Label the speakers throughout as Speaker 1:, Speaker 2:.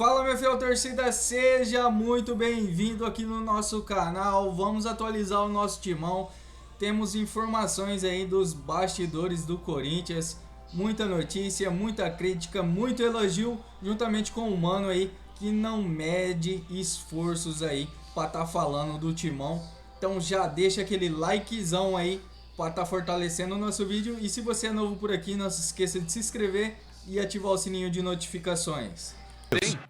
Speaker 1: Fala, meu fiel torcida, seja muito bem-vindo aqui no nosso canal. Vamos atualizar o nosso timão. Temos informações aí dos bastidores do Corinthians, muita notícia, muita crítica, muito elogio, juntamente com o mano aí que não mede esforços aí para estar falando do timão. Então já deixa aquele likezão aí para estar fortalecendo o nosso vídeo. E se você é novo por aqui, não se esqueça de se inscrever e ativar o sininho de notificações.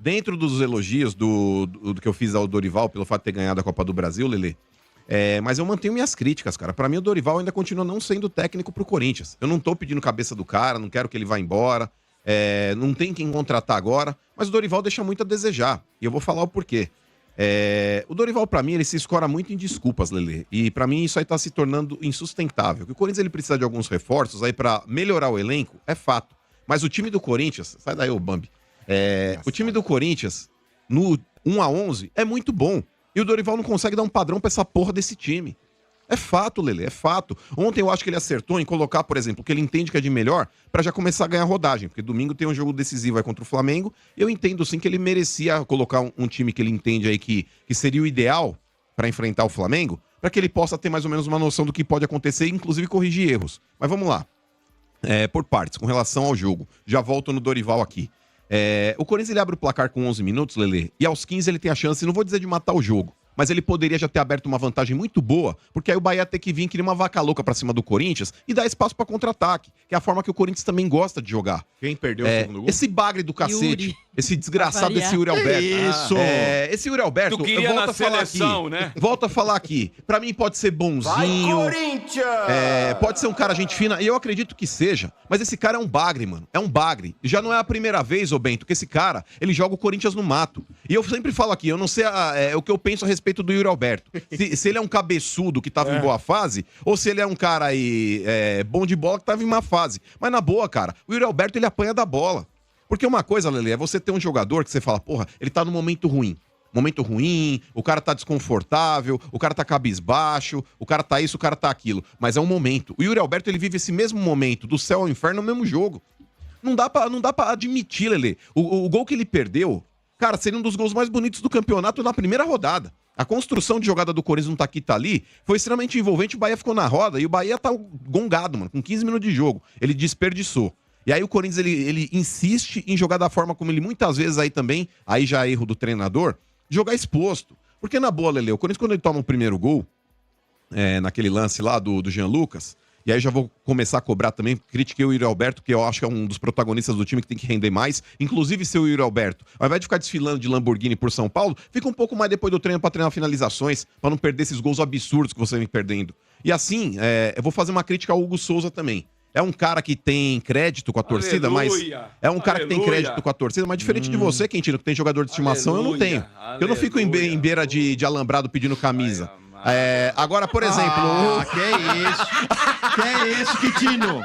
Speaker 2: Dentro dos elogios do que eu fiz ao Dorival pelo fato de ter ganhado a Copa do Brasil, Lelê, mas eu mantenho minhas críticas, cara. Pra mim, o Dorival ainda continua não sendo técnico pro Corinthians. Eu não tô pedindo cabeça do cara, não quero que ele vá embora, não tem quem contratar agora, mas o Dorival deixa muito a desejar. E eu vou falar o porquê. O Dorival, pra mim, ele se escora muito em desculpas, Lelê. E pra mim, isso aí tá se tornando insustentável. Que o Corinthians ele precisa de alguns reforços aí pra melhorar o elenco, é fato. Mas o time do Corinthians, sai daí, ô Bambi. O time do Corinthians, no 1-11, é muito bom. E o Dorival não consegue dar um padrão pra essa porra desse time. É fato, Lelê, é fato. Ontem eu acho que ele acertou em colocar, por exemplo, o que ele entende que é de melhor pra já começar a ganhar rodagem. Porque domingo tem um jogo decisivo aí contra o Flamengo. Eu entendo sim que ele merecia colocar um time que ele entende aí que seria o ideal pra enfrentar o Flamengo, pra que ele possa ter mais ou menos uma noção do que pode acontecer e inclusive corrigir erros. Mas vamos lá. Por partes, com relação ao jogo. Já volto no Dorival aqui. O Corinthians ele abre o placar com 11 minutos, Lelê, e aos 15 ele tem a chance, não vou dizer de matar o jogo, mas ele poderia já ter aberto uma vantagem muito boa, porque aí o Bahia ia ter que vir, querer uma vaca louca pra cima do Corinthians e dar espaço pra contra-ataque, que é a forma que o Corinthians também gosta de jogar.
Speaker 3: Quem perdeu o segundo gol?
Speaker 2: Esse bagre do cacete,
Speaker 4: Yuri.
Speaker 2: Esse desgraçado desse Yuri Alberto.
Speaker 3: Isso!
Speaker 2: Esse Yuri Alberto,
Speaker 5: Tu queria
Speaker 2: eu volto
Speaker 5: na
Speaker 2: a falar
Speaker 5: seleção,
Speaker 2: aqui,
Speaker 5: né?
Speaker 2: volto a falar aqui, pra mim pode ser bonzinho,
Speaker 3: Corinthians!
Speaker 2: pode ser um cara gente fina, e eu acredito que seja, mas esse cara é um bagre, mano, é um bagre. E já não é a primeira vez, ô Bento, que esse cara, ele joga o Corinthians no mato. E eu sempre falo aqui, eu não sei o que eu penso a respeito do Yuri Alberto. Se ele é um cabeçudo que tava em boa fase, ou se ele é um cara aí bom de bola que tava em má fase. Mas na boa, cara, o Yuri Alberto, ele apanha da bola. Porque uma coisa, Lelê, é você ter um jogador que você fala, porra, ele tá num momento ruim. Momento ruim, o cara tá desconfortável, o cara tá cabisbaixo, o cara tá isso, o cara tá aquilo. Mas é um momento. O Yuri Alberto, ele vive esse mesmo momento, do céu ao inferno, no mesmo jogo. Não dá pra admitir, Lelê. O gol que ele perdeu, cara, seria um dos gols mais bonitos do campeonato na primeira rodada. A construção de jogada do Corinthians no Taqui tá ali foi extremamente envolvente, o Bahia ficou na roda e o Bahia tá gongado, mano, com 15 minutos de jogo. Ele desperdiçou. E aí o Corinthians, ele insiste em jogar da forma como ele muitas vezes aí também, aí já é erro do treinador, jogar exposto. Porque na boa, Lele, o Corinthians quando ele toma o primeiro gol, naquele lance lá do Jean Lucas, e aí já vou começar a cobrar também, critiquei o Yuri Alberto, que eu acho que é um dos protagonistas do time que tem que render mais, inclusive seu Yuri Alberto, ao invés de ficar desfilando de Lamborghini por São Paulo, fica um pouco mais depois do treino pra treinar finalizações, pra não perder esses gols absurdos que você vem perdendo. E assim, eu vou fazer uma crítica ao Hugo Souza também. É um cara que tem crédito com a torcida, mas... É um cara que tem crédito com a torcida, mas diferente de você, Quintino, que tem jogador de estimação, eu não tenho. Eu não fico em beira de alambrado pedindo camisa. Agora, por exemplo...
Speaker 3: Que é isso? Que é isso, Quintino?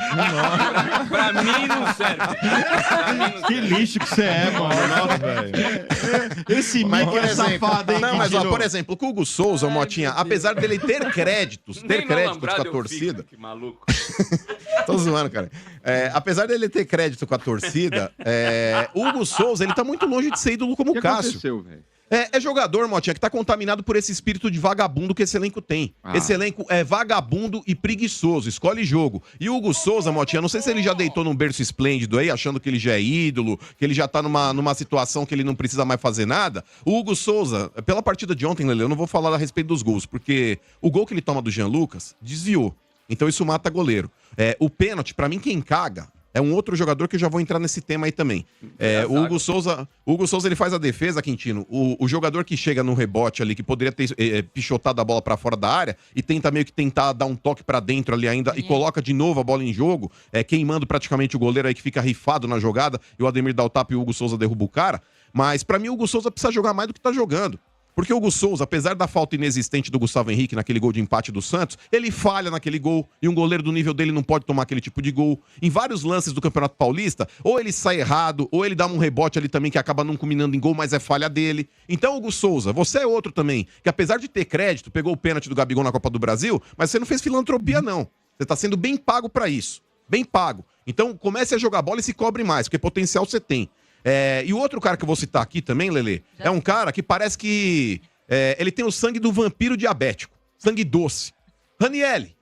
Speaker 5: Pra mim não serve.
Speaker 3: Que lixo que você é, mano. Nossa, velho. Esse Mickey é safado, hein,
Speaker 2: Não, mas ó,
Speaker 3: Quintino?
Speaker 2: por exemplo, o Hugo Souza, Motinha, apesar dele ter créditos com a torcida...
Speaker 5: Que maluco.
Speaker 2: Tô zoando, cara. Apesar dele ter crédito com a torcida, o Hugo Souza, ele tá muito longe de ser ídolo como o Cássio.
Speaker 3: Aconteceu, velho?
Speaker 2: É jogador, Motinha, que tá contaminado por esse espírito de vagabundo que esse elenco tem. Esse elenco é vagabundo e preguiçoso, escolhe jogo. E o Hugo Souza, Motinha, não sei se ele já deitou num berço esplêndido aí, achando que ele já é ídolo, que ele já tá numa situação que ele não precisa mais fazer nada. O Hugo Souza, pela partida de ontem, Lele, eu não vou falar a respeito dos gols, porque o gol que ele toma do Jean Lucas desviou. Então isso mata goleiro. O pênalti, pra mim, quem caga é um outro jogador que eu já vou entrar nesse tema aí também. O Hugo Souza, ele faz a defesa, Quintino. O jogador que chega no rebote ali, que poderia ter pichotado a bola pra fora da área e tenta meio que tentar dar um toque pra dentro ali ainda e coloca de novo a bola em jogo, queimando praticamente o goleiro aí que fica rifado na jogada e o Ademir dá o tapa e o Hugo Souza derruba o cara. Mas pra mim o Hugo Souza precisa jogar mais do que tá jogando. Porque o Hugo Souza, apesar da falta inexistente do Gustavo Henrique naquele gol de empate do Santos, ele falha naquele gol e um goleiro do nível dele não pode tomar aquele tipo de gol. Em vários lances do Campeonato Paulista, ou ele sai errado, ou ele dá um rebote ali também que acaba não combinando em gol, mas é falha dele. Então, Hugo Souza, você é outro também, que apesar de ter crédito, pegou o pênalti do Gabigol na Copa do Brasil, mas você não fez filantropia, não. Você tá sendo bem pago pra isso. Bem pago. Então, comece a jogar bola e se cobre mais, porque potencial você tem. E o outro cara que eu vou citar aqui também, Lelê, é um cara que parece que ele tem o sangue do vampiro diabético. Sangue doce. Ranielli,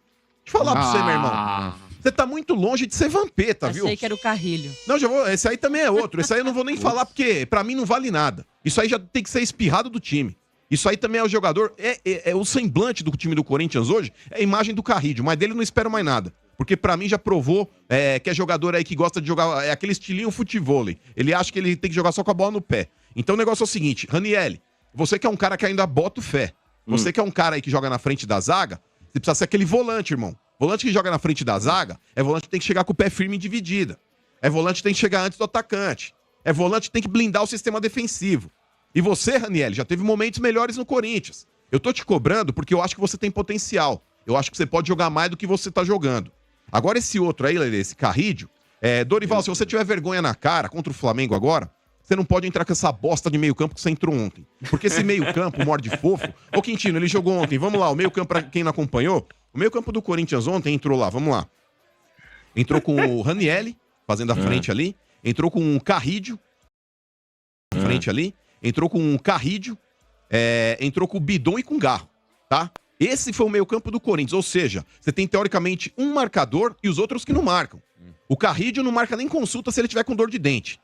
Speaker 2: deixa eu falar pra você, meu irmão. Você tá muito longe de ser vampeta, viu?
Speaker 4: Achei que era o Carrilho.
Speaker 2: Não, já vou. Esse aí também é outro. Esse aí eu não vou nem falar porque pra mim não vale nada. Isso aí já tem que ser espirrado do time. Isso aí também é o jogador. É o semblante do time do Corinthians hoje. É a imagem do Carrilho, mas dele eu não espero mais nada. Porque pra mim já provou que é jogador aí que gosta de jogar. É aquele estilinho futevôlei. Ele acha que ele tem que jogar só com a bola no pé. Então o negócio é o seguinte, Ranielli, você que é um cara que ainda bota fé. Você que é um cara aí que joga na frente da zaga, você precisa ser aquele volante, irmão. Volante que joga na frente da zaga é volante que tem que chegar com o pé firme em dividida. É volante que tem que chegar antes do atacante. É volante que tem que blindar o sistema defensivo. E você, Ranielli, já teve momentos melhores no Corinthians. Eu tô te cobrando porque eu acho que você tem potencial. Eu acho que você pode jogar mais do que você tá jogando. Agora esse outro aí, esse Carrídio, Dorival, se você tiver vergonha na cara contra o Flamengo agora, você não pode entrar com essa bosta de meio campo que você entrou ontem. Porque esse meio campo morde fofo... Ô, Quintino, ele jogou ontem. Vamos lá, o meio campo, pra quem não acompanhou... O meio campo do Corinthians ontem entrou lá, vamos lá. Entrou com o Ranielli, fazendo a frente ali. Entrou com o Carrídio, frente ali. Entrou com o Carrídio. Entrou com o Bidon e com o Garro, tá? Esse foi o meio campo do Corinthians. Ou seja, você tem teoricamente um marcador e os outros que não marcam. O Carrídio não marca nem consulta se ele tiver com dor de dente.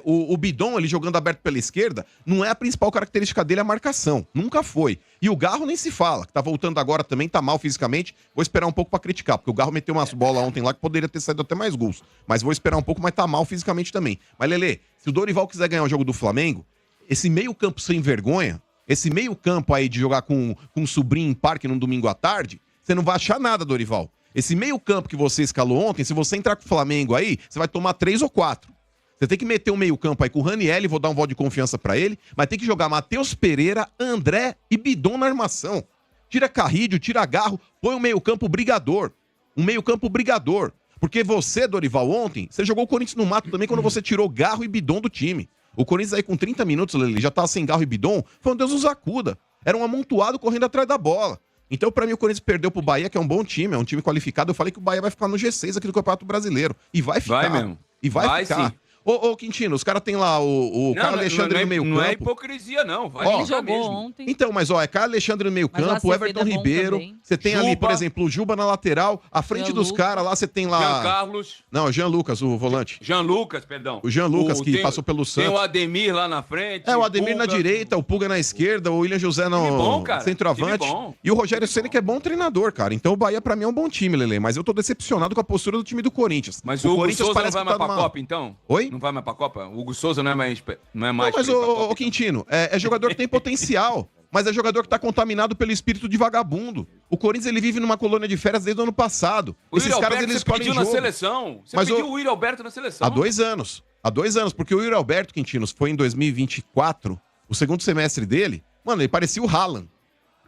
Speaker 2: O Bidon, ele jogando aberto pela esquerda, não é a principal característica dele a marcação. Nunca foi. E o Garro nem se fala, que tá voltando agora também, tá mal fisicamente. Vou esperar um pouco pra criticar, porque o Garro meteu umas bolas ontem lá que poderia ter saído até mais gols. Mas vou esperar um pouco, mas tá mal fisicamente também. Mas, Lelê, se o Dorival quiser ganhar o jogo do Flamengo, esse meio campo sem vergonha, esse meio campo aí de jogar com um sobrinho em parque num domingo à tarde, você não vai achar nada, Dorival. Esse meio campo que você escalou ontem, se você entrar com o Flamengo aí, você vai tomar 3 ou 4. Você tem que meter um meio campo aí com o Ranielli, vou dar um voto de confiança pra ele, mas tem que jogar Matheus Pereira, André e Bidon na armação. Tira Carrídio, tira Garro, põe um meio campo brigador. Um meio campo brigador. Porque você, Dorival, ontem, você jogou o Corinthians no mato também quando você tirou Garro e Bidon do time. O Corinthians aí com 30 minutos, ele já tava sem Garro e Bidon, foi um Deus nos acuda. Era um amontoado correndo atrás da bola. Então, pra mim, o Corinthians perdeu pro Bahia, que é um bom time, é um time qualificado. Eu falei que o Bahia vai ficar no G6 aqui do Campeonato Brasileiro. E vai ficar.
Speaker 5: Vai mesmo.
Speaker 2: E vai ficar.
Speaker 5: Sim.
Speaker 2: Ô, Quintino, os caras tem lá o Carlos Alexandre no meio campo.
Speaker 5: Não é hipocrisia, não. Vai
Speaker 4: Ele jogou
Speaker 5: mesmo.
Speaker 4: ontem.
Speaker 2: Então, mas é Carlos Alexandre no meio
Speaker 4: Mas o
Speaker 2: campo, o
Speaker 4: Acevedo
Speaker 2: Everton
Speaker 4: é bom
Speaker 2: Ribeiro.
Speaker 4: também.
Speaker 2: Você tem ali,
Speaker 5: Juba.
Speaker 2: por exemplo, o Juba na lateral. À frente
Speaker 4: Jean
Speaker 2: dos
Speaker 4: Lucas.
Speaker 2: caras lá, você tem lá...
Speaker 5: Jean Carlos.
Speaker 2: Não, o Jean Lucas, o volante.
Speaker 5: Jean Lucas, perdão.
Speaker 2: O Jean Lucas, que passou pelo
Speaker 5: Tem
Speaker 2: Santos.
Speaker 5: o Ademir lá na frente.
Speaker 2: O Ademir na
Speaker 5: Pulga.
Speaker 2: direita, o Pulga na esquerda, o William José no
Speaker 5: Time bom, cara.
Speaker 2: centroavante.
Speaker 5: Time bom.
Speaker 2: E o Rogério Ceni que é bom treinador, cara. Então o Bahia pra mim é um bom time, Lelê. Mas eu tô decepcionado com a postura do time do Corinthians.
Speaker 5: Mas o Hugo
Speaker 2: Corinthians
Speaker 5: Souza não
Speaker 2: parece
Speaker 5: vai
Speaker 2: que
Speaker 5: mais
Speaker 2: tá
Speaker 5: pra
Speaker 2: numa-
Speaker 5: Copa, então?
Speaker 2: Oi?
Speaker 5: Não vai mais pra Copa? O Hugo Souza não é mais
Speaker 2: Não,
Speaker 5: mais
Speaker 2: mas
Speaker 5: pra ir pra Copa,
Speaker 2: ô Quintino, é jogador que tem potencial, mas é jogador que tá contaminado pelo espírito de vagabundo. O Corinthians, ele vive numa colônia de férias desde o ano passado.
Speaker 5: O
Speaker 2: Esses
Speaker 5: Yuri
Speaker 2: caras,
Speaker 5: Alberto,
Speaker 2: eles
Speaker 5: você
Speaker 2: escolhem
Speaker 5: pediu
Speaker 2: jogo.
Speaker 5: na seleção. Você
Speaker 2: Mas
Speaker 5: pediu o Yuri Alberto na seleção.
Speaker 2: Há 2 anos. Há 2 anos, porque o Yuri Alberto, Quintino, foi em 2024, o segundo semestre dele, mano, ele parecia o Haaland.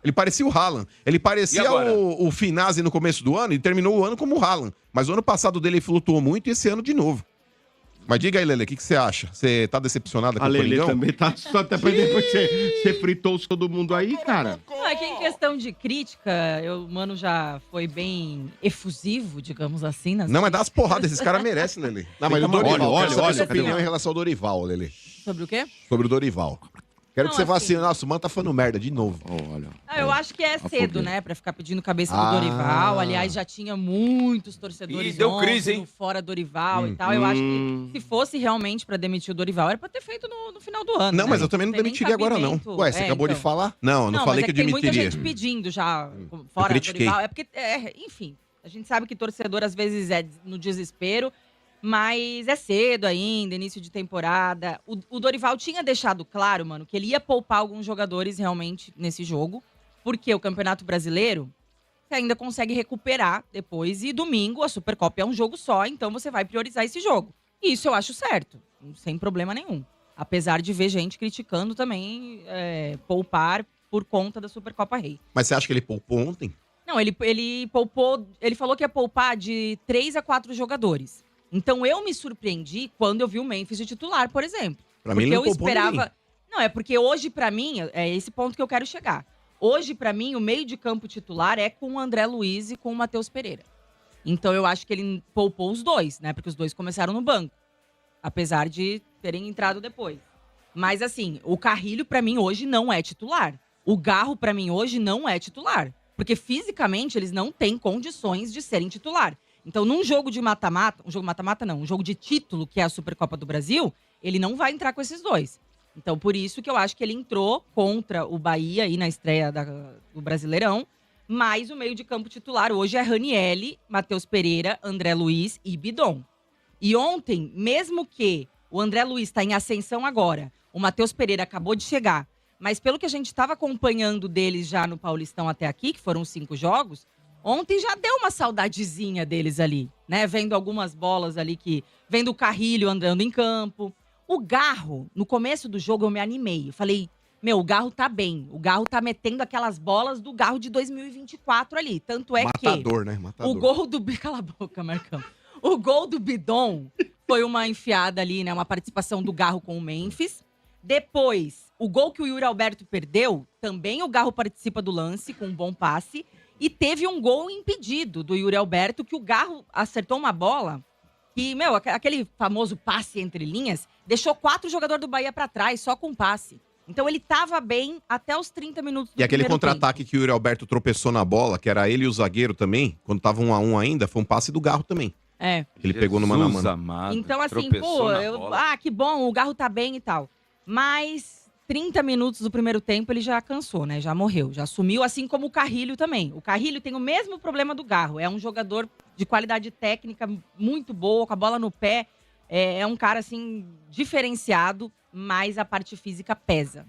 Speaker 2: Ele parecia o Haaland. Ele
Speaker 5: E
Speaker 2: parecia
Speaker 5: agora?
Speaker 2: o Finazzi no começo do ano e terminou o ano como o Haaland. Mas o ano passado dele flutuou muito e esse ano de novo. Mas diga aí, Lelê, o que você acha? Você tá decepcionado com
Speaker 3: A
Speaker 2: o
Speaker 3: Lelê
Speaker 2: Coringão?
Speaker 3: também tá só até pra depois você fritou todo mundo aí, cara.
Speaker 4: Não, é que em questão de crítica, o Mano já foi bem efusivo, digamos assim.
Speaker 2: Não, mas dá as porradas, esses caras merecem, Lelê.
Speaker 6: Não, mas o
Speaker 2: Tem que
Speaker 6: Dorival,
Speaker 3: olha,
Speaker 6: quero saber
Speaker 3: olha,
Speaker 6: sua
Speaker 3: cadê
Speaker 6: opinião
Speaker 3: o-
Speaker 6: em relação ao Dorival, Lelê.
Speaker 4: Sobre o quê?
Speaker 6: Sobre o Dorival. Quero
Speaker 4: Não,
Speaker 6: que você fale
Speaker 4: assim-
Speaker 6: assim, nossa, o Mano tá falando merda de novo.
Speaker 3: Olha.
Speaker 4: Eu acho que é cedo,
Speaker 3: fogueira.
Speaker 4: né, pra ficar pedindo cabeça do
Speaker 6: Ah.
Speaker 4: Dorival. Aliás, já tinha muitos torcedores
Speaker 5: Ih, deu
Speaker 4: ontem
Speaker 5: crise, hein?
Speaker 4: no fora Dorival e tal. Eu acho que se fosse realmente pra demitir o Dorival, era pra ter feito no final do ano.
Speaker 2: Não,
Speaker 4: né?
Speaker 2: mas eu também não
Speaker 4: tem nem
Speaker 2: demitiria agora, não.
Speaker 4: cabimento.
Speaker 6: Ué, você acabou de
Speaker 4: então.
Speaker 6: falar?
Speaker 2: Não, não falei
Speaker 4: mas
Speaker 2: que
Speaker 4: é
Speaker 2: eu
Speaker 4: tem muita
Speaker 2: demitiria.
Speaker 4: gente pedindo já fora
Speaker 2: critiquei.
Speaker 4: Dorival. É porque, enfim, a gente sabe que torcedor às vezes é no desespero, mas é cedo ainda, início de temporada. O Dorival tinha deixado claro, mano, que ele ia poupar alguns jogadores realmente nesse jogo, porque o Campeonato Brasileiro você ainda consegue recuperar depois e domingo a Supercopa é um jogo só, então você vai priorizar esse jogo. E isso eu acho certo, sem problema nenhum. Apesar de ver gente criticando também poupar por conta da Supercopa Rei.
Speaker 2: Mas você acha que ele poupou ontem?
Speaker 4: Não, ele poupou. Ele falou que ia poupar de 3 a 4 jogadores. Então eu me surpreendi quando eu vi o Memphis de titular, por exemplo.
Speaker 2: Pra mim,
Speaker 4: Porque
Speaker 2: ele não
Speaker 4: eu
Speaker 2: poupou
Speaker 4: esperava.
Speaker 2: ninguém.
Speaker 4: Não, é porque hoje, pra mim, é esse ponto que eu quero chegar. Hoje, pra mim, o meio de campo titular é com o André Luiz e com o Matheus Pereira. Então eu acho que ele poupou os dois, né? Porque os dois começaram no banco. Apesar de terem entrado depois. Mas assim, o Carrilho pra mim hoje não é titular. O Garro pra mim hoje não é titular. Porque fisicamente eles não têm condições de serem titular. Então num jogo de mata-mata, um jogo de título, que é a Supercopa do Brasil, ele não vai entrar com esses dois. Então por isso que eu acho que ele entrou contra o Bahia aí na estreia do Brasileirão. Mas o meio de campo titular hoje é Ranieri, Matheus Pereira, André Luiz e Bidon. E ontem, mesmo que o André Luiz está em ascensão agora, o Matheus Pereira acabou de chegar, mas pelo que a gente estava acompanhando deles já no Paulistão até aqui, que foram 5 jogos, ontem já deu uma saudadezinha deles ali, né? Vendo algumas bolas ali vendo o Carrilho andando em campo. O Garro, no começo do jogo eu me animei. Eu falei, o Garro tá bem. O Garro tá metendo aquelas bolas do Garro de 2024 ali. Tanto é
Speaker 6: Matador, né?
Speaker 4: o gol do... Cala a boca, Marcão. O gol do Bidon foi uma enfiada ali, né? Uma participação do Garro com o Memphis. Depois, o gol que o Yuri Alberto perdeu, também o Garro participa do lance com um bom passe. E teve um gol impedido do Yuri Alberto, que o Garro acertou uma bola que, aquele famoso passe entre linhas, deixou 4 jogadores do Bahia pra trás, só com passe. Então ele tava bem até os 30 minutos do
Speaker 2: E aquele
Speaker 4: primeiro
Speaker 2: contra-ataque
Speaker 4: tempo.
Speaker 2: que o Yuri Alberto tropeçou na bola, que era ele e o zagueiro também, quando tava 1-1 ainda, foi um passe do Garro também.
Speaker 4: É.
Speaker 2: Que ele pegou no mano a mano.
Speaker 5: Amado,
Speaker 4: Então, assim,
Speaker 5: tropeçou na bola.
Speaker 4: que bom, o Garro tá bem e tal. Mas 30 minutos do primeiro tempo ele já cansou, né? Já morreu, já sumiu, assim como o Carrilho também. O Carrilho tem o mesmo problema do Garro. É um jogador de qualidade técnica muito boa, com a bola no pé. É um cara, assim, diferenciado, mas a parte física pesa.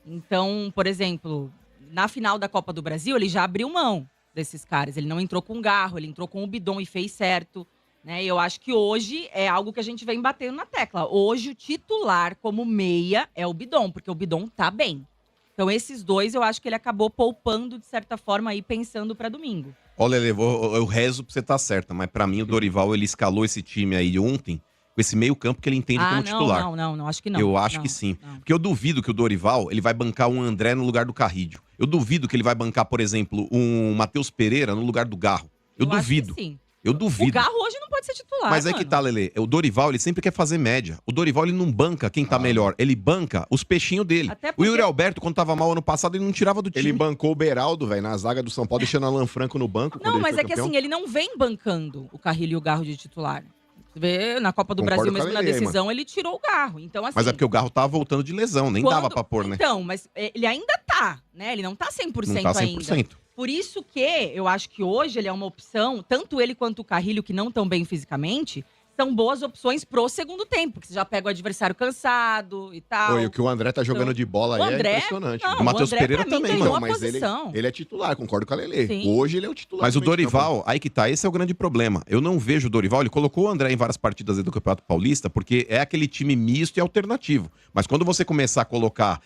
Speaker 4: Então, por exemplo, na final da Copa do Brasil, ele já abriu mão desses caras. Ele não entrou com o Garro, ele entrou com o Bidon e fez certo. Né? Eu acho que hoje é algo que a gente vem batendo na tecla. Hoje o titular como meia é o Bidon, porque o Bidon tá bem. Então esses dois eu acho que ele acabou poupando de certa forma aí pensando pra domingo.
Speaker 2: Olha, eu rezo pra você estar certa, mas pra mim o Dorival, ele escalou esse time aí ontem com esse meio campo que ele entende como titular.
Speaker 4: Não, acho que não.
Speaker 2: Eu acho que sim.
Speaker 4: Não.
Speaker 2: Porque eu duvido que o Dorival, ele vai bancar um André no lugar do Carrilho. Eu duvido que ele vai bancar, por exemplo, um Matheus Pereira no lugar do Garro. Eu duvido.
Speaker 4: Acho que sim.
Speaker 2: Eu duvido.
Speaker 4: O Garro hoje não pode ser titular,
Speaker 2: Mas é
Speaker 4: mano.
Speaker 2: que tá, Lelê. O Dorival, ele sempre quer fazer média. O Dorival, ele não banca quem tá melhor. Ele banca os peixinhos dele.
Speaker 4: Até
Speaker 2: O
Speaker 4: porque-
Speaker 2: Yuri Alberto, quando tava mal ano passado, ele não tirava do time.
Speaker 6: Ele bancou o Beraldo, velho, na zaga do São Paulo, deixando Alan Franco no banco. quando
Speaker 4: Não,
Speaker 6: ele
Speaker 4: mas
Speaker 6: foi
Speaker 4: é que
Speaker 6: campeão.
Speaker 4: assim, ele não vem bancando o Carrilho e o Garro de titular. Você vê, na Copa do
Speaker 6: Concordo
Speaker 4: Brasil,
Speaker 6: com a
Speaker 4: mesmo na
Speaker 6: Lelê,
Speaker 4: decisão, ele tirou o Garro. Então, assim...
Speaker 2: Mas é porque o Garro tava voltando de lesão, nem dava pra pôr, né?
Speaker 4: Então, mas ele ainda tá, né? Ele não tá 100%
Speaker 2: Não tá 100%.
Speaker 4: ainda. Por isso que eu acho que hoje ele é uma opção, tanto ele quanto o Carrilho, que não estão bem fisicamente, são boas opções pro segundo tempo, porque você já pega o adversário cansado e tal.
Speaker 6: Oi, o que o André tá jogando de bola
Speaker 4: O
Speaker 6: aí
Speaker 4: André-
Speaker 6: é impressionante.
Speaker 4: não,
Speaker 2: O Matheus
Speaker 4: André,
Speaker 2: Pereira
Speaker 4: pra mim,
Speaker 2: também,
Speaker 4: ganhou
Speaker 2: mano.
Speaker 4: a
Speaker 6: Mas
Speaker 4: posição.
Speaker 6: ele é titular, concordo com a Lelê.
Speaker 4: Sim.
Speaker 6: Hoje ele é o titular.
Speaker 2: Mas o
Speaker 6: do meio de campo.
Speaker 2: Dorival, aí que tá, esse é o grande problema. Eu não vejo o Dorival, ele colocou o André em várias partidas aí do Campeonato Paulista, porque é aquele time misto e alternativo. Mas quando você começar a colocar,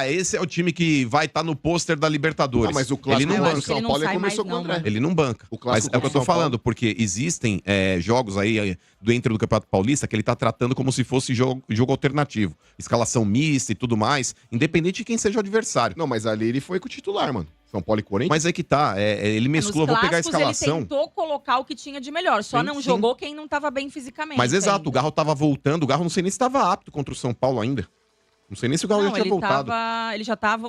Speaker 2: esse é o time que vai estar no pôster da Libertadores.
Speaker 6: Ah, mas o
Speaker 2: ele
Speaker 6: clássico
Speaker 2: não
Speaker 4: eu
Speaker 6: do
Speaker 4: acho
Speaker 2: banca.
Speaker 4: que ele
Speaker 6: São
Speaker 4: não
Speaker 6: Paulo ele
Speaker 4: sai
Speaker 6: começou
Speaker 4: mais,
Speaker 6: com o
Speaker 4: não,
Speaker 6: André.
Speaker 2: Ele não banca.
Speaker 6: O
Speaker 2: Mas
Speaker 6: clássico
Speaker 2: é o que eu tô
Speaker 6: do São Paulo.
Speaker 2: falando, porque existem jogos aí dentro do Campeonato Paulista que ele tá tratando como se fosse jogo alternativo. Escalação mista e tudo mais, independente de quem seja o adversário.
Speaker 6: Não, mas ali ele foi com o titular, mano. São Paulo e Corinthians.
Speaker 2: Mas é que tá, ele mesclou,
Speaker 4: Nos
Speaker 2: vou pegar a
Speaker 4: clássicos,
Speaker 2: escalação.
Speaker 4: Ele tentou colocar o que tinha de melhor, só
Speaker 2: Sim,
Speaker 4: não
Speaker 2: sim.
Speaker 4: jogou quem não tava bem fisicamente.
Speaker 2: Mas exato,
Speaker 4: ainda.
Speaker 2: o Garro tava voltando, o Garro não sei nem se estava apto contra o São Paulo ainda. Não sei nem se o Garro já tinha voltado.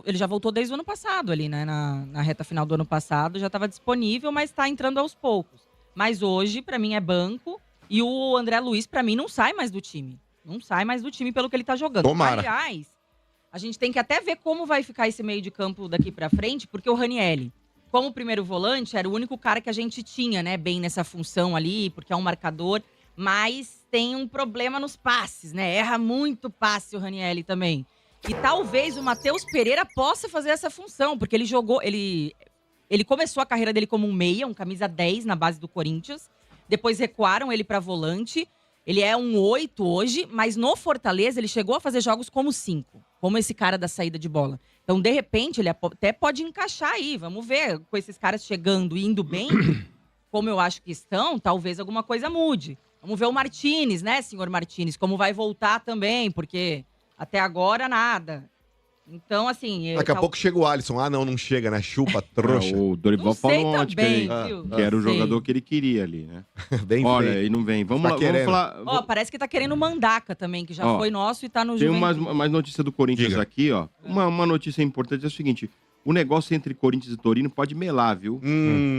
Speaker 4: Ele já voltou desde o ano passado ali, né? Na reta final do ano passado, já estava disponível, mas tá entrando aos poucos. Mas hoje, pra mim, é banco. E o André Luiz, pra mim, não sai mais do time. Não sai mais do time pelo que ele tá jogando.
Speaker 2: Tomara.
Speaker 4: Aliás, a gente tem que até ver como vai ficar esse meio de campo daqui pra frente, porque o Ranieri, como primeiro volante, era o único cara que a gente tinha, né? Bem nessa função ali, porque é um marcador. Mas tem um problema nos passes, né? Erra muito passe o Ranieri também. E talvez o Matheus Pereira possa fazer essa função, porque ele jogou... Ele começou a carreira dele como um meia, um camisa 10 na base do Corinthians. Depois recuaram ele para volante. Ele é um 8 hoje, mas no Fortaleza ele chegou a fazer jogos como 5. Como esse cara da saída de bola. Então, de repente, ele até pode encaixar aí. Vamos ver, com esses caras chegando e indo bem, como eu acho que estão, talvez alguma coisa mude. Vamos ver o Martínez, né, senhor Martínez, como vai voltar também, porque até agora nada. Então, assim...
Speaker 6: Daqui a pouco chega o Alisson. Ah, não chega, né? Chupa, trouxa.
Speaker 3: O Dorival
Speaker 4: Não sei
Speaker 3: falou ontem
Speaker 4: também,
Speaker 3: que,
Speaker 4: viu?
Speaker 3: que era o
Speaker 4: Não sei.
Speaker 3: jogador que ele queria ali, né?
Speaker 6: Bem
Speaker 3: Olha,
Speaker 6: feio.
Speaker 3: e não vem. Vamos
Speaker 6: Tá
Speaker 3: lá,
Speaker 6: querendo.
Speaker 3: vamos falar.
Speaker 4: Ó, parece que tá querendo o Mandaca também, que já
Speaker 3: Ó,
Speaker 4: foi nosso e tá no
Speaker 3: Tem
Speaker 4: Juventude.
Speaker 3: mais notícia do Corinthians
Speaker 2: Diga.
Speaker 3: aqui, ó. Uma notícia importante é o seguinte: o negócio entre Corinthians e Torino pode melar, viu?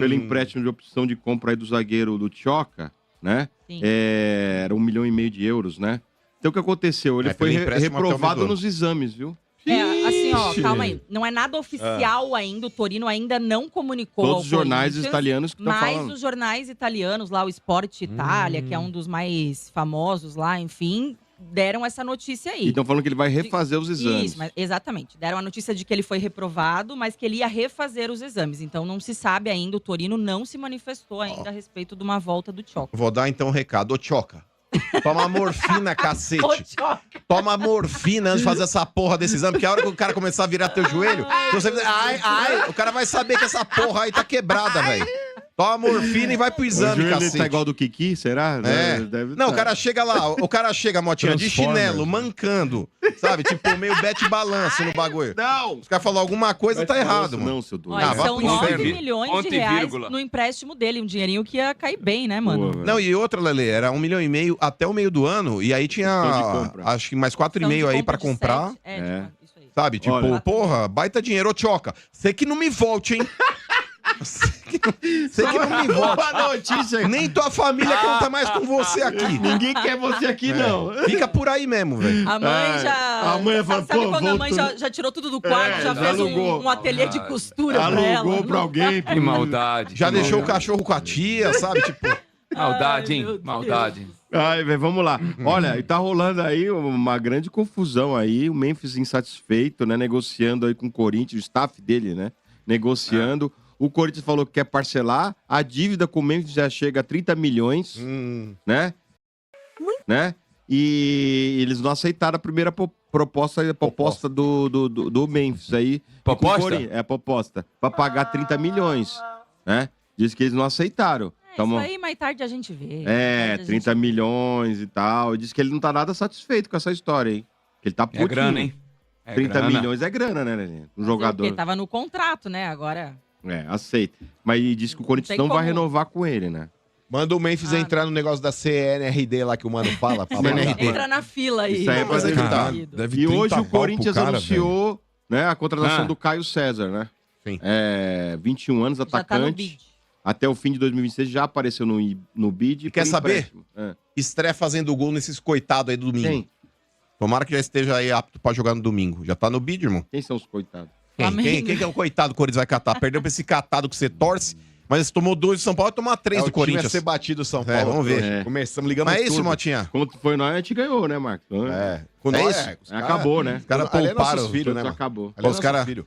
Speaker 3: Pelo empréstimo de opção de compra aí do zagueiro do Tchoca, né?
Speaker 4: Sim.
Speaker 3: Era 1,5 milhão de euros, né? Então o que aconteceu? Ele
Speaker 2: É,
Speaker 3: foi
Speaker 2: pelo empréstimo até o
Speaker 3: reprovado
Speaker 2: meio do
Speaker 3: nos exames, viu?
Speaker 4: Assim, ó,
Speaker 2: Ixi.
Speaker 4: calma aí. Não é nada oficial ainda, o Torino ainda não comunicou
Speaker 3: Todos
Speaker 4: ao
Speaker 3: os jornais
Speaker 4: Corinthians,
Speaker 3: italianos que estão
Speaker 4: mas
Speaker 3: falando.
Speaker 4: os jornais italianos, lá o Sport Itália, que é um dos mais famosos lá, enfim, deram essa notícia aí.
Speaker 3: E estão falando que ele vai refazer os exames.
Speaker 4: Isso, exatamente. Deram a notícia de que ele foi reprovado, mas que ele ia refazer os exames. Então não se sabe ainda, o Torino não se manifestou ainda a respeito de uma volta do Tchoca.
Speaker 2: Vou dar então um recado. Ô, Tchoca, toma morfina, cacete.
Speaker 4: Ô, Tchoca!
Speaker 2: Toma morfina antes de fazer essa porra desse exame, porque a hora que o cara começar a virar teu joelho, você vai dizer, ai, o cara vai saber que essa porra aí tá quebrada, velho. Toma morfina e vai pro
Speaker 3: O
Speaker 2: exame,
Speaker 3: joelho
Speaker 2: cacete.
Speaker 3: tá igual do Kiki, será?
Speaker 2: É.
Speaker 3: Deve
Speaker 2: Não,
Speaker 3: tá.
Speaker 2: o cara chega lá, Motinha, de
Speaker 3: Transformers.
Speaker 2: chinelo, mancando, sabe? Tipo, meio bete balanço no bagulho.
Speaker 3: Não!
Speaker 2: Os caras falaram alguma coisa, tá errado, mano.
Speaker 3: Não, seu doido.
Speaker 4: Olha,
Speaker 2: Ah, vá
Speaker 4: são
Speaker 2: pro
Speaker 4: 9
Speaker 2: inferno.
Speaker 4: milhões
Speaker 5: Ponto
Speaker 4: de
Speaker 5: e
Speaker 4: reais
Speaker 5: vírgula.
Speaker 4: no empréstimo dele. Um dinheirinho que ia cair bem, né, mano?
Speaker 3: Boa,
Speaker 2: Não, e outra, Lele, era 1,5 milhão até o meio do ano, e aí
Speaker 3: Opção de
Speaker 2: tinha,
Speaker 3: compra.
Speaker 2: acho que mais
Speaker 4: Opção de
Speaker 2: 4,5 aí
Speaker 4: compra
Speaker 2: pra
Speaker 4: de
Speaker 2: comprar,
Speaker 4: 7.
Speaker 3: É.
Speaker 4: Tipo, isso aí.
Speaker 2: sabe? Tipo,
Speaker 3: Olha.
Speaker 2: porra, baita dinheiro, ô Tchoca. Você que não me volte, hein? Você que não me volte.
Speaker 3: Uma notícia.
Speaker 2: Nem tua família conta mais com você aqui.
Speaker 3: Ninguém quer você aqui, não.
Speaker 2: Fica por aí mesmo, velho.
Speaker 4: A mãe
Speaker 3: É,
Speaker 4: já.
Speaker 3: a mãe fala,
Speaker 4: sabe
Speaker 3: pô,
Speaker 4: quando a mãe
Speaker 3: voltou.
Speaker 4: já tirou tudo do quarto,
Speaker 3: É,
Speaker 4: já
Speaker 3: já
Speaker 4: fez
Speaker 3: alugou.
Speaker 4: um ateliê de costura pra ela?
Speaker 3: Alugou pra alguém.
Speaker 5: Que maldade.
Speaker 2: Já
Speaker 5: que
Speaker 2: deixou o
Speaker 5: maldade.
Speaker 2: cachorro com a tia, sabe? Tipo,
Speaker 5: Maldade,
Speaker 4: Ai,
Speaker 5: hein?
Speaker 4: meu Deus.
Speaker 5: Maldade.
Speaker 3: Ai, velho, vamos lá. Olha, e tá rolando aí uma grande confusão aí. O Memphis insatisfeito, né? Negociando aí com o Corinthians, o staff dele, né? Negociando. O Corinthians falou que quer parcelar. A dívida com o Memphis já chega a 30 milhões, né? Né? E eles não aceitaram a primeira proposta do Memphis aí.
Speaker 5: Proposta?
Speaker 3: Com o Corinthians. É a proposta. Pra pagar 30 milhões, né? Diz que eles não aceitaram.
Speaker 4: Isso aí mais tarde a gente vê.
Speaker 3: É,
Speaker 4: Mais tarde a
Speaker 3: 30
Speaker 4: gente-
Speaker 3: milhões e tal. Diz que ele não tá nada satisfeito com essa história, hein? Que ele tá putinho.
Speaker 5: É grana, hein? É
Speaker 3: 30
Speaker 5: grana.
Speaker 3: milhões é grana, né, Nenê? Um jogador.
Speaker 4: Porque tava no contrato, né? Agora.
Speaker 3: É, aceita. Mas diz que o Corinthians
Speaker 4: tem
Speaker 3: não vai
Speaker 4: como.
Speaker 3: renovar com ele, né?
Speaker 6: Manda o Memphis
Speaker 4: Ah,
Speaker 6: entrar no negócio da CNRD lá que o mano fala. pra
Speaker 3: CNRD.
Speaker 6: pagar.
Speaker 4: Entra na fila aí.
Speaker 3: Isso aí é
Speaker 2: mas é que tá.
Speaker 4: querido.
Speaker 2: Deve
Speaker 3: E
Speaker 2: 30
Speaker 3: hoje
Speaker 2: pau
Speaker 3: o
Speaker 2: pro
Speaker 3: Corinthians
Speaker 2: cara,
Speaker 3: anunciou, né, a contratação
Speaker 5: Ah.
Speaker 3: do Caio César, né?
Speaker 6: Sim.
Speaker 3: 21 anos,
Speaker 4: Já tá no
Speaker 3: atacante.
Speaker 4: bid.
Speaker 3: Até o fim de 2026 já apareceu no bid.
Speaker 2: E quer
Speaker 3: por
Speaker 2: saber?
Speaker 3: empréstimo. É.
Speaker 2: Estreia fazendo gol nesses coitados aí do domingo.
Speaker 3: Quem?
Speaker 2: Tomara que já esteja aí apto pra jogar no domingo. Já tá no bid, irmão.
Speaker 3: Quem são os coitados?
Speaker 2: Quem que é o coitado que o Corinthians vai catar? Perdeu pra esse catado que você torce, mas você tomou 2 do São Paulo e tomar 3
Speaker 6: É,
Speaker 2: do
Speaker 6: o time
Speaker 2: Corinthians.
Speaker 6: a ser batido o São Paulo.
Speaker 2: vamos ver.
Speaker 3: É.
Speaker 6: Começamos ligando
Speaker 2: Mas é isso,
Speaker 6: tudo.
Speaker 2: Motinha.
Speaker 3: Quando foi nós, a gente ganhou, né, Marcos?
Speaker 6: É.
Speaker 2: Com
Speaker 6: É
Speaker 2: nós,
Speaker 6: isso.
Speaker 3: Acabou, né?
Speaker 2: Os caras
Speaker 6: Ali é nossos
Speaker 2: pouparam.
Speaker 6: filhos, né,
Speaker 3: Tudo
Speaker 6: mano?
Speaker 3: acabou.
Speaker 6: Ali é
Speaker 2: Os
Speaker 6: nosso
Speaker 2: cara-
Speaker 6: filho.